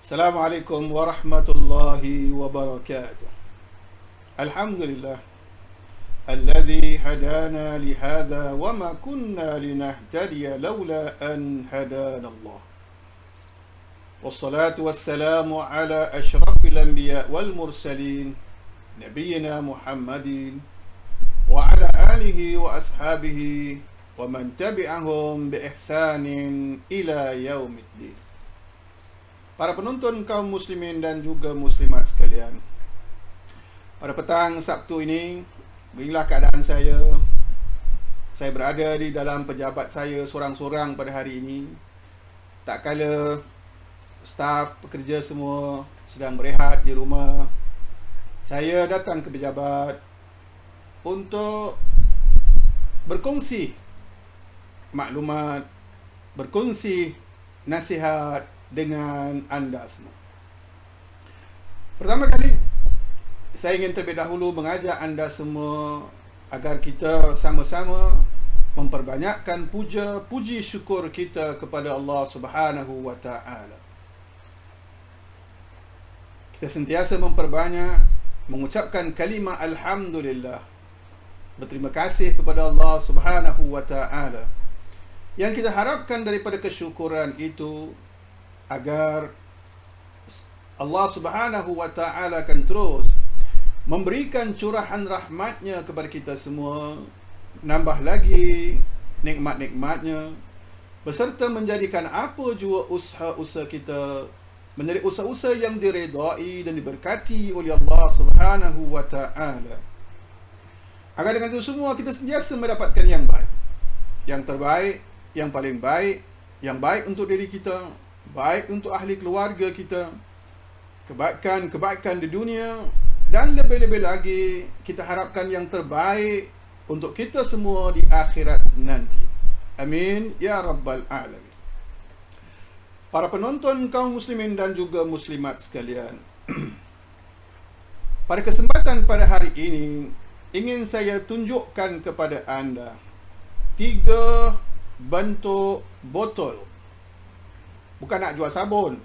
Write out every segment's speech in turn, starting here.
Assalamualaikum warahmatullahi wabarakatuh. Alhamdulillah alladzi hadana lihadza wa ma kunna linahtadiya laula an hadana Allah. Wassalatu wassalamu ala asyrafil anbiya wal mursalin nabiyyina Muhammadin wa ala alihi wa ashabihi wa man tabi'ahum bi ihsanin ila yaumiddin. Para penonton kaum muslimin dan juga muslimat sekalian, pada petang Sabtu ini, beginilah keadaan saya. Saya berada di dalam pejabat saya sorang-sorang pada hari ini. Tak kala staf pekerja semua sedang berehat di rumah, saya datang ke pejabat untuk berkongsi maklumat, berkongsi nasihat dengan anda semua. Pertama kali, saya ingin terlebih dahulu mengajak anda semua agar kita sama-sama memperbanyakkan puji syukur kita kepada Allah Subhanahu wa taala. Kita sentiasa memperbanyak mengucapkan kalimah alhamdulillah, berterima kasih kepada Allah Subhanahu wa taala. Yang kita harapkan daripada kesyukuran itu agar Allah Subhanahu wa ta'ala akan terus memberikan curahan rahmatnya kepada kita semua, nambah lagi nikmat-nikmatnya, beserta menjadikan apa jua usaha-usaha kita menjadi usaha-usaha yang diredai dan diberkati oleh Allah Subhanahu wa ta'ala. Agar dengan itu semua kita sentiasa mendapatkan yang baik, yang terbaik, yang paling baik, yang baik untuk diri kita, baik untuk ahli keluarga kita, kebaikan di dunia, dan lebih-lebih lagi kita harapkan yang terbaik untuk kita semua di akhirat nanti. Amin ya rabbal alamin. Para penonton kaum muslimin dan juga muslimat sekalian, pada kesempatan pada hari ini ingin saya tunjukkan kepada anda 3 bentuk botol. Bukan nak jual sabun,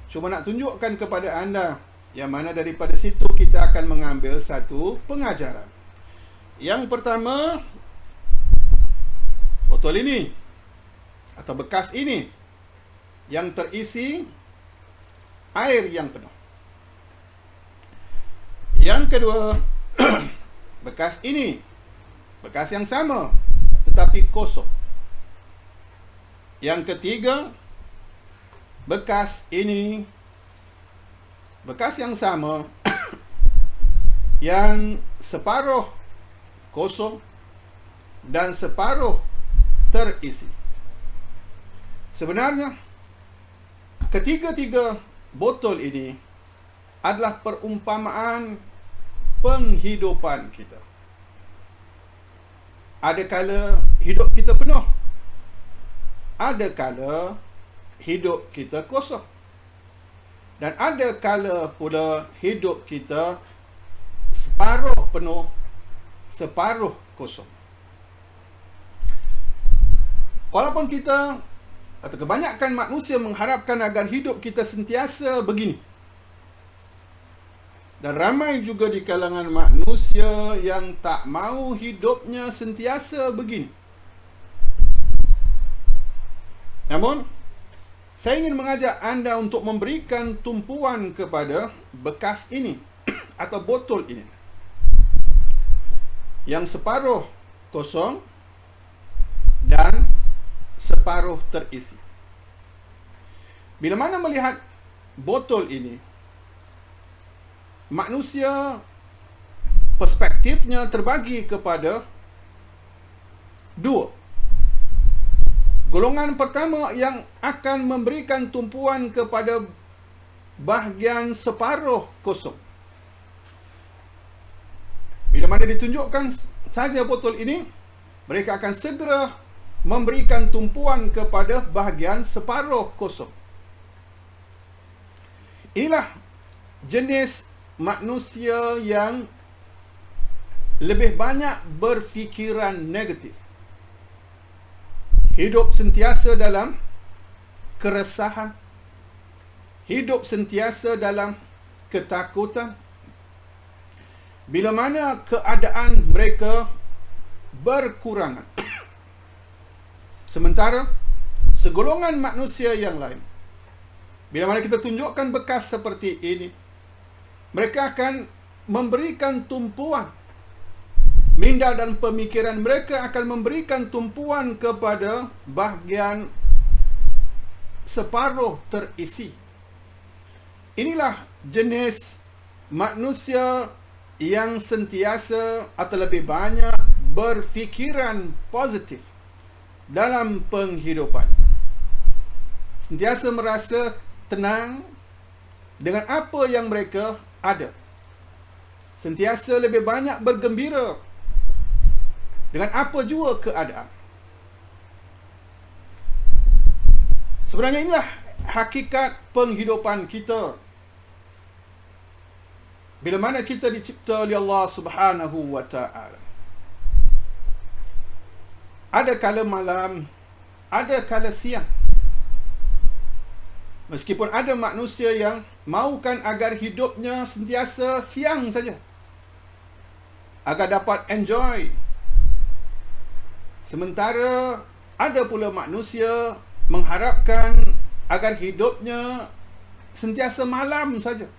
cuma nak tunjukkan kepada anda yang mana daripada situ kita akan mengambil satu pengajaran. Yang pertama, botol ini atau bekas ini yang terisi air yang penuh. Yang kedua, bekas ini, bekas yang sama tetapi kosong. Yang ketiga, bekas ini, bekas yang sama yang separuh kosong dan separuh terisi. Sebenarnya ketiga-tiga botol ini adalah perumpamaan penghidupan kita. Ada kala hidup kita penuh, ada kala hidup kita kosong, dan ada kala pula hidup kita separuh penuh, separuh kosong. Walaupun kita atau kebanyakan manusia mengharapkan agar hidup kita sentiasa begini, dan ramai juga di kalangan manusia yang tak mau hidupnya sentiasa begini. Namun, saya ingin mengajak anda untuk memberikan tumpuan kepada bekas ini atau botol ini yang separuh kosong dan separuh terisi. Bila mana melihat botol ini, manusia perspektifnya terbagi kepada 2. Golongan pertama yang akan memberikan tumpuan kepada bahagian separuh kosong. Bila mana ditunjukkan saja botol ini, mereka akan segera memberikan tumpuan kepada bahagian separuh kosong. Inilah jenis manusia yang lebih banyak berfikiran negatif, hidup sentiasa dalam keresahan, hidup sentiasa dalam ketakutan bila mana keadaan mereka berkurangan. Sementara segolongan manusia yang lain, bila mana kita tunjukkan bekas seperti ini, mereka akan memberikan tumpuan. Minda dan pemikiran mereka akan memberikan tumpuan kepada bahagian separuh terisi. Inilah jenis manusia yang sentiasa atau lebih banyak berfikiran positif dalam penghidupan. Sentiasa merasa tenang dengan apa yang mereka ada. Sentiasa lebih banyak bergembira dengan apa jua keadaan. Sebenarnya inilah hakikat penghidupan kita. Bila mana kita dicipta oleh Allah Subhanahu wa ta'ala. Ada kala malam, ada kala siang. Meskipun ada manusia yang mahukan agar hidupnya sentiasa siang saja, agar dapat enjoy. Sementara ada pula manusia mengharapkan agar hidupnya sentiasa malam saja,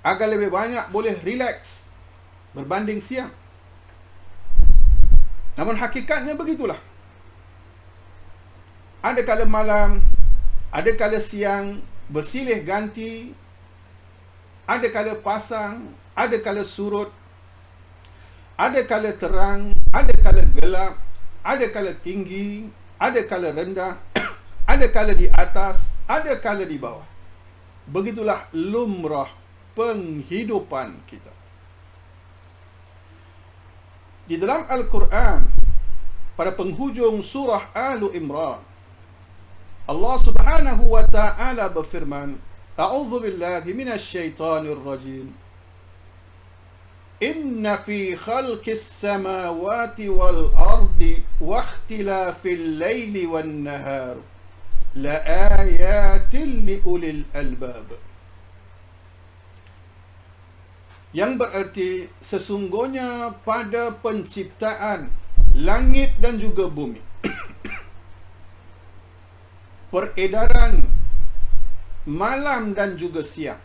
agar lebih banyak boleh relax berbanding siang. Namun hakikatnya begitulah. Ada kala malam, ada kala siang, bersilih ganti. Ada kala pasang, ada kala surut. Ada kala terang, ada kala gelap. Ada kala tinggi, ada kala rendah. Ada kala di atas, ada kala di bawah. Begitulah lumrah penghidupan kita. Di dalam Al-Quran, pada penghujung surah Al-Imran, Allah Subhanahu wa ta'ala berfirman, A'udzu billahi minasy syaithanir rajim. Inna fi khalqis samawati wal ardi wa ikhtilafil laili wan nahar la ayatin li ulil albab. Yang berarti sesungguhnya pada penciptaan langit dan juga bumi, peredaran malam dan juga siang,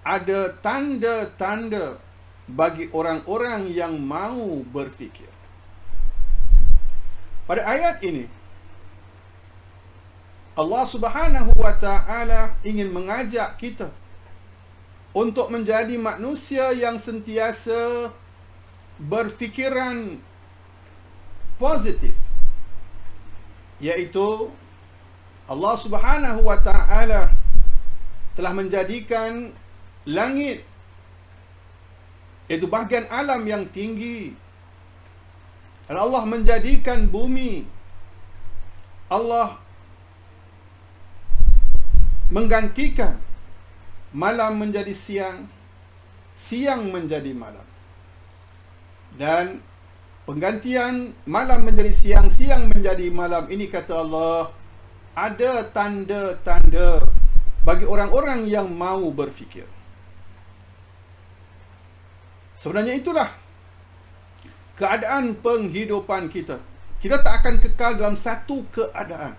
ada tanda-tanda bagi orang-orang yang mau berfikir. Pada ayat ini, Allah Subhanahu wa ta'ala ingin mengajak kita untuk menjadi manusia yang sentiasa berfikiran positif, iaitu Allah Subhanahu wa ta'ala telah menjadikan langit, iaitu bahagian alam yang tinggi, dan Allah menjadikan bumi. Allah menggantikan malam menjadi siang, siang menjadi malam. Dan penggantian malam menjadi siang, siang menjadi malam ini, kata Allah, ada tanda-tanda bagi orang-orang yang mau berfikir. Sebenarnya itulah keadaan penghidupan kita. Kita tak akan kekal dalam satu keadaan,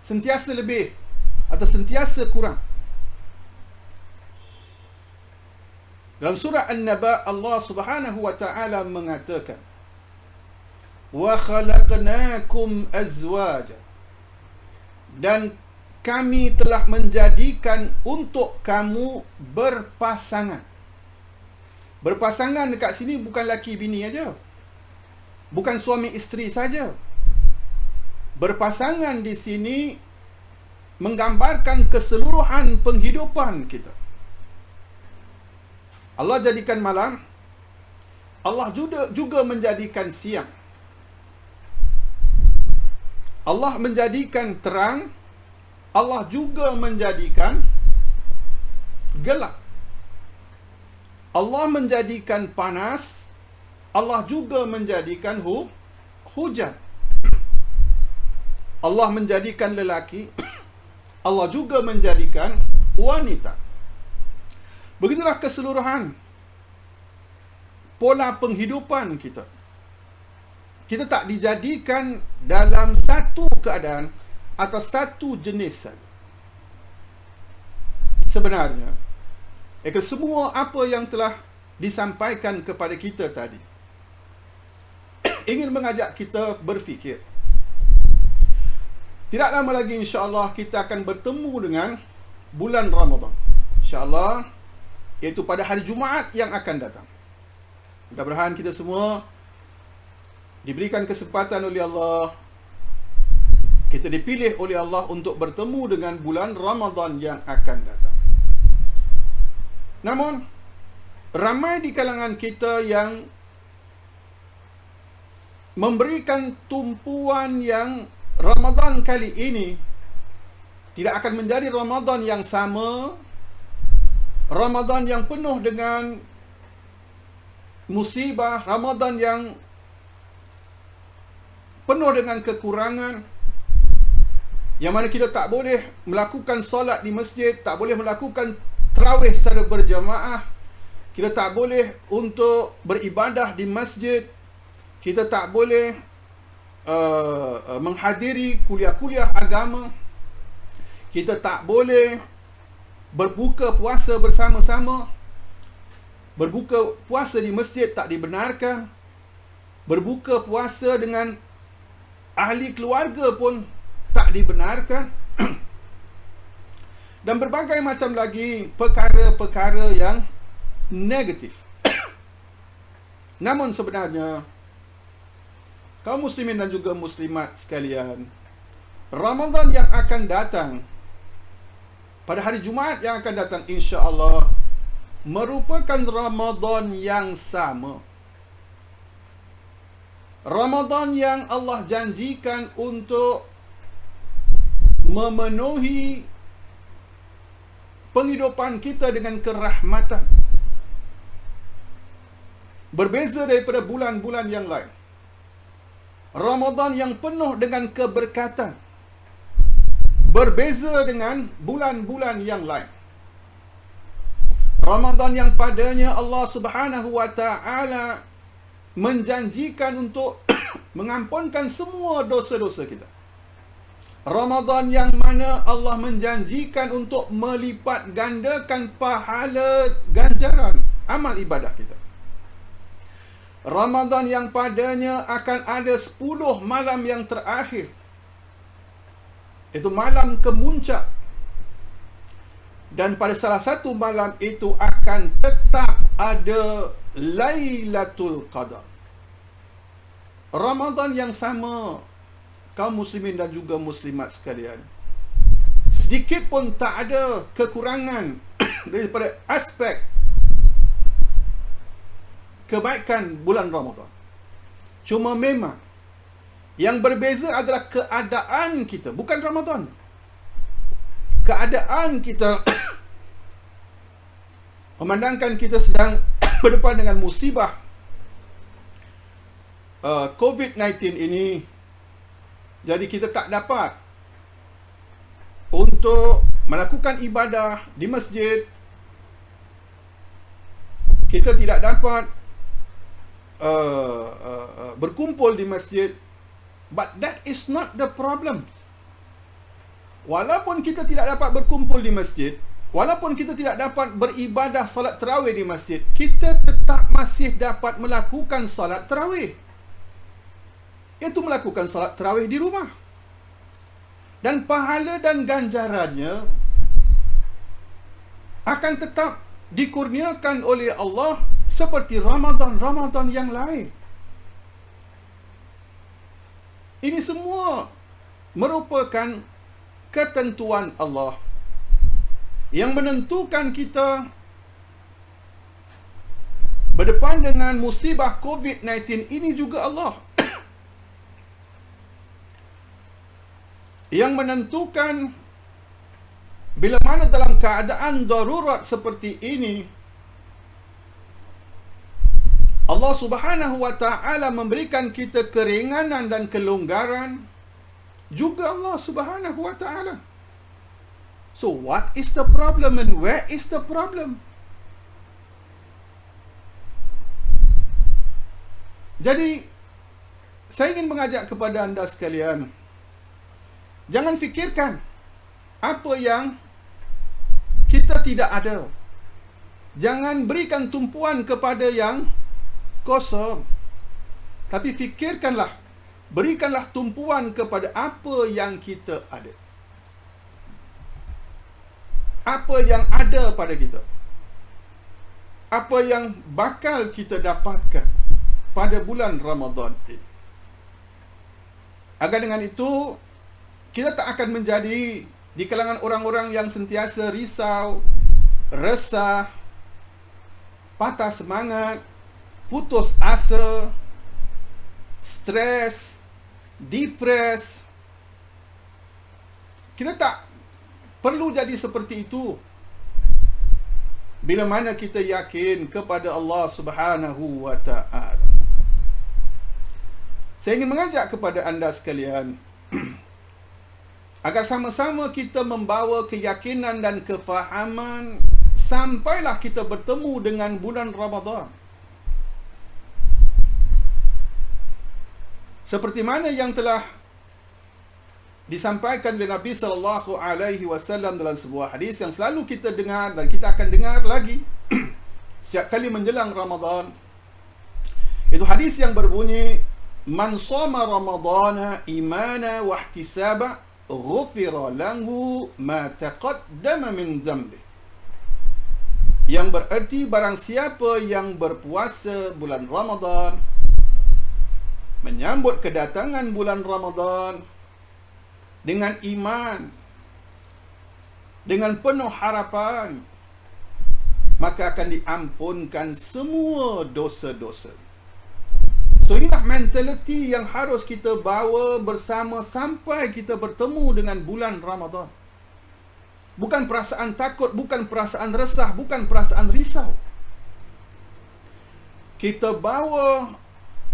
sentiasa lebih atau sentiasa kurang. Dalam surah An-Naba, Allah Subhanahu wa ta'ala mengatakan, wa khalaqnakum azwaja, dan kami telah menjadikan untuk kamu berpasangan. Berpasangan dekat sini bukan laki bini aja, bukan suami isteri saja. Berpasangan di sini menggambarkan keseluruhan penghidupan kita. Allah jadikan malam, Allah juga menjadikan siang. Allah menjadikan terang, Allah juga menjadikan gelap. Allah menjadikan panas, Allah juga menjadikan hujan. Allah menjadikan lelaki, Allah juga menjadikan wanita. Begitulah keseluruhan pola penghidupan kita. Kita tak dijadikan dalam satu keadaan atau satu jenis saja. Sebenarnya, semua apa yang telah disampaikan kepada kita tadi ingin mengajak kita berfikir. Tidak lama lagi insya-Allah kita akan bertemu dengan bulan Ramadan. Insya-Allah, iaitu pada hari Jumaat yang akan datang. Mudah-mudahan kita semua diberikan kesempatan oleh Allah, kita dipilih oleh Allah untuk bertemu dengan bulan Ramadan yang akan datang. Namun, ramai di kalangan kita yang memberikan tumpuan yang Ramadan kali ini tidak akan menjadi Ramadan yang sama, Ramadan yang penuh dengan musibah, Ramadan yang penuh dengan kekurangan, yang mana kita tak boleh melakukan solat di masjid, tak boleh melakukan tarawih secara berjamaah, kita tak boleh untuk beribadah di masjid, kita tak boleh menghadiri kuliah-kuliah agama, kita tak boleh berbuka puasa bersama-sama. Berbuka puasa di masjid tak dibenarkan. Berbuka puasa dengan ahli keluarga pun tak dibenarkan. Dan berbagai macam lagi perkara-perkara yang negatif. Namun sebenarnya, kaum muslimin dan juga muslimat sekalian, Ramadan yang akan datang, pada hari Jumaat yang akan datang insya-Allah, merupakan Ramadan yang sama. Ramadan yang Allah janjikan untuk memenuhi penghidupan kita dengan kerahmatan. Berbeza daripada bulan-bulan yang lain. Ramadan yang penuh dengan keberkatan. Berbeza dengan bulan-bulan yang lain. Ramadan yang padanya Allah Subhanahu wa ta'ala menjanjikan untuk mengampunkan semua dosa-dosa kita. Ramadan yang mana Allah menjanjikan untuk melipat gandakan pahala ganjaran amal ibadah kita. Ramadan yang padanya akan ada 10 malam yang terakhir. Itu malam kemuncak. Dan pada salah satu malam itu akan tetap ada Lailatul Qadar. Ramadan yang sama, kaum muslimin dan juga muslimat sekalian, sedikit pun tak ada kekurangan daripada aspek kebaikan bulan Ramadan. Cuma memang yang berbeza adalah keadaan kita, bukan Ramadan. Keadaan kita memandangkan kita sedang berdepan dengan musibah COVID-19 ini. Jadi kita tak dapat untuk melakukan ibadah di masjid. Kita tidak dapat berkumpul di masjid. But that is not the problem. Walaupun kita tidak dapat berkumpul di masjid, walaupun kita tidak dapat beribadah salat tarawih di masjid, kita tetap masih dapat melakukan salat tarawih. Iaitu melakukan salat tarawih di rumah. Dan pahala dan ganjarannya akan tetap dikurniakan oleh Allah seperti Ramadan-Ramadan yang lain. Ini semua merupakan ketentuan Allah yang menentukan kita berdepan dengan musibah COVID-19 ini juga Allah. Yang menentukan bila mana dalam keadaan darurat seperti ini, Allah Subhanahu wa ta'ala memberikan kita keringanan dan kelonggaran. Juga Allah Subhanahu wa ta'ala So what is the problem and where is the problem? Jadi saya ingin mengajak kepada anda sekalian, jangan fikirkan apa yang kita tidak ada. Jangan berikan tumpuan kepada yang kosong. Tapi fikirkanlah, berikanlah tumpuan kepada apa yang kita ada. Apa yang ada pada kita. Apa yang bakal kita dapatkan pada bulan Ramadan ini. Agar dengan itu, kita tak akan menjadi di kalangan orang-orang yang sentiasa risau, resah, patah semangat, putus asa, stres, depres. Kita tak perlu jadi seperti itu. Bila mana kita yakin kepada Allah Subhanahu wa ta'ala. Saya ingin mengajak kepada anda sekalian agar sama-sama kita membawa keyakinan dan kefahaman sampailah kita bertemu dengan bulan Ramadan. Seperti mana yang telah disampaikan oleh Nabi sallallahu alaihi wasallam dalam sebuah hadis yang selalu kita dengar dan kita akan dengar lagi setiap kali menjelang Ramadan. Itu hadis yang berbunyi, "Man shoma Ramadana imana wa ihtisaba, ghufira lahu ma taqaddama min dhanbi." Yang bererti barang siapa yang berpuasa bulan Ramadan, menyambut kedatangan bulan Ramadan dengan iman, dengan penuh harapan, maka akan diampunkan semua dosa-dosa. So inilah mentaliti yang harus kita bawa bersama sampai kita bertemu dengan bulan Ramadan. Bukan perasaan takut, bukan perasaan resah, bukan perasaan risau. Kita bawa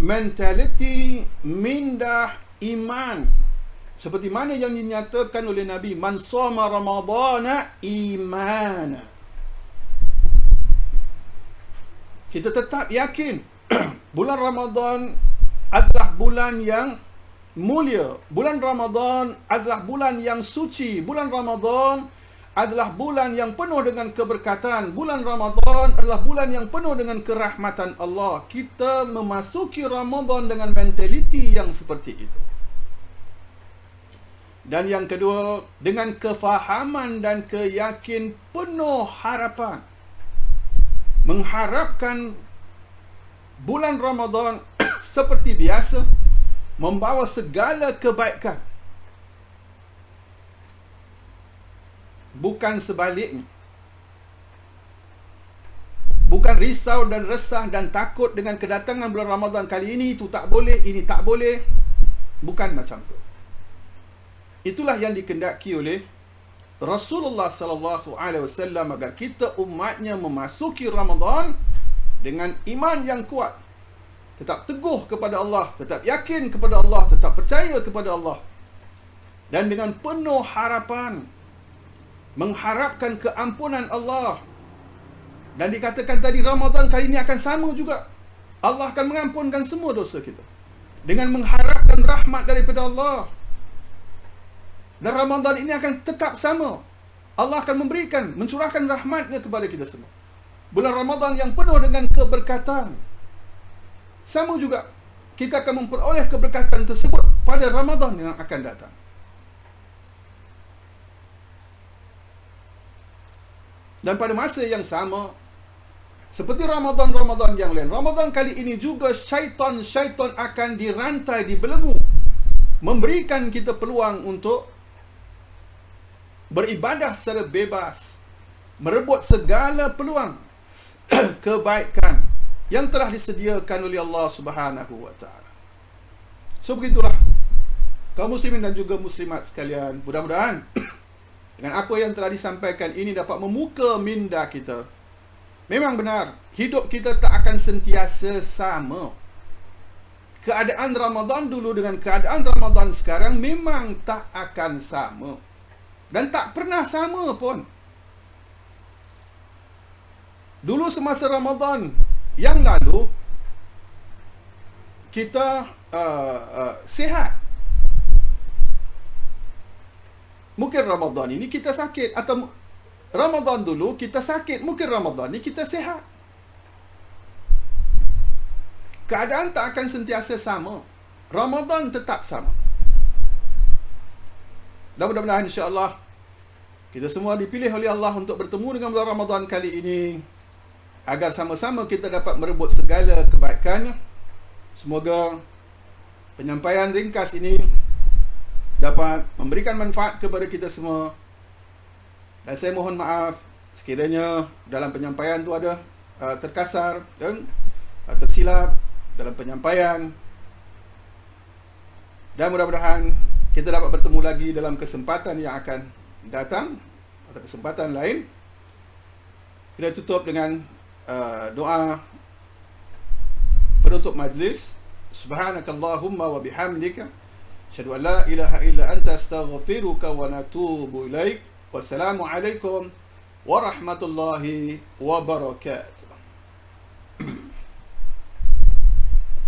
mentaliti mindah iman. Seperti mana yang dinyatakan oleh Nabi, "Man shoma Ramadana imana." Kita tetap yakin bulan Ramadan adalah bulan yang mulia. Bulan Ramadan adalah bulan yang suci. Bulan Ramadan adalah bulan yang penuh dengan keberkatan. Bulan Ramadan adalah bulan yang penuh dengan kerahmatan Allah. Kita memasuki Ramadan dengan mentaliti yang seperti itu. Dan yang kedua, dengan kefahaman dan keyakin penuh harapan. Mengharapkan bulan Ramadan seperti biasa membawa segala kebaikan. Bukan sebaliknya. Bukan risau dan resah dan takut dengan kedatangan bulan Ramadan kali ini, itu tak boleh, ini tak boleh. Bukan macam tu. Itulah yang dikendaki oleh Rasulullah sallallahu alaihi wasallam agar kita umatnya memasuki Ramadan dengan iman yang kuat. Tetap teguh kepada Allah, tetap yakin kepada Allah, tetap percaya kepada Allah. Dan dengan penuh harapan, mengharapkan keampunan Allah. Dan dikatakan tadi Ramadan kali ini akan sama juga. Allah akan mengampunkan semua dosa kita dengan mengharapkan rahmat daripada Allah. Dan Ramadan ini akan tetap sama. Allah akan memberikan, mencurahkan rahmatnya kepada kita semua. Bulan Ramadan yang penuh dengan keberkatan. Sama juga, kita akan memperoleh keberkatan tersebut pada Ramadan yang akan datang. Dan pada masa yang sama, seperti Ramadan-Ramadan yang lain, Ramadan kali ini juga syaitan akan dirantai, dibelenggu, memberikan kita peluang untuk beribadah secara bebas, merebut segala peluang kebaikan yang telah disediakan oleh Allah Subhanahu wa ta'ala. So begitulah, kaum muslimin dan juga muslimat sekalian, mudah-mudahan dengan apa yang telah disampaikan ini dapat memuka minda kita. Memang benar, hidup kita tak akan sentiasa sama. Keadaan Ramadan dulu dengan keadaan Ramadan sekarang memang tak akan sama. Dan tak pernah sama pun. Dulu semasa Ramadan yang lalu, kita sihat. Mungkin Ramadan ini kita sakit. Atau Ramadan dulu kita sakit, mungkin Ramadan ini kita sihat. Keadaan tak akan sentiasa sama. Ramadan tetap sama. Dan mudah-mudahan insya-Allah kita semua dipilih oleh Allah untuk bertemu dengan bulan Ramadan kali ini, agar sama-sama kita dapat merebut segala kebaikannya. Semoga penyampaian ringkas ini dapat memberikan manfaat kepada kita semua. Dan saya mohon maaf sekiranya dalam penyampaian tu ada terkasar dan tersilap dalam penyampaian. Dan mudah-mudahan kita dapat bertemu lagi dalam kesempatan yang akan datang atau kesempatan lain. Kita tutup dengan doa penutup majlis. Subhanakallahumma wa bihamdika asyhadu an la ilaha illa anta astaghfiruka wa natubu ilaik. Wassalamualaikum warahmatullahi wabarakatuh.